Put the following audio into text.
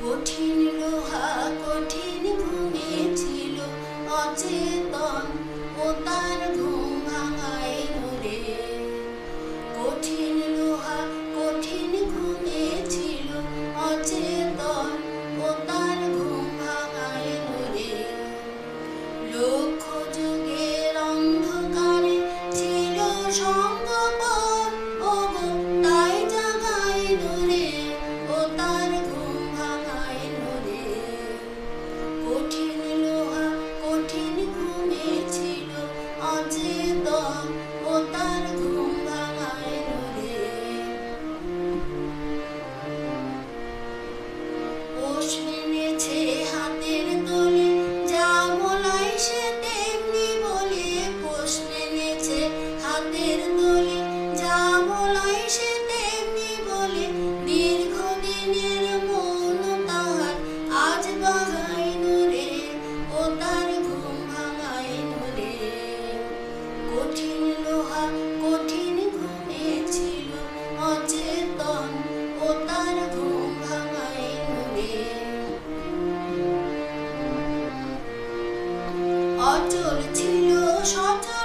কঠিন লোহা কঠিন ঘুমে ছিল অচেতন, ও তার ঘুম ভাঙাইল রে। কঠিন লোহা কঠিন ঘুমে ছিল অচেতন, ও তার ঘুম ভাঙাইল রে। লক্ষ যুগের অন্ধকারে ছিল সঙ্গপন, ওগো তাই জাগাইল রে, ও তার ঘুম ভাঙাইল রে। কঠিন লোহা কঠিন ঘুমে ছিল অচেতন, ও তার ঘুম ভাঙাইল রে। পোষ মেনেছে হাতের তলে, যা বলাই সে তেমনি বলে। পোষ মেনেছে হাতের তলে, যা বলাই সে তেমনি বলে। দীর্ঘদিনের মৌন তাহার আজ ভাঙাইল রে, ও তার ঘুম ভাঙাইল রে। কঠিন লোহা কঠিন ঘুমে ছিল অচেতন, ও তার ঘুম ভাঙাইল রে। অচল ছিল সচল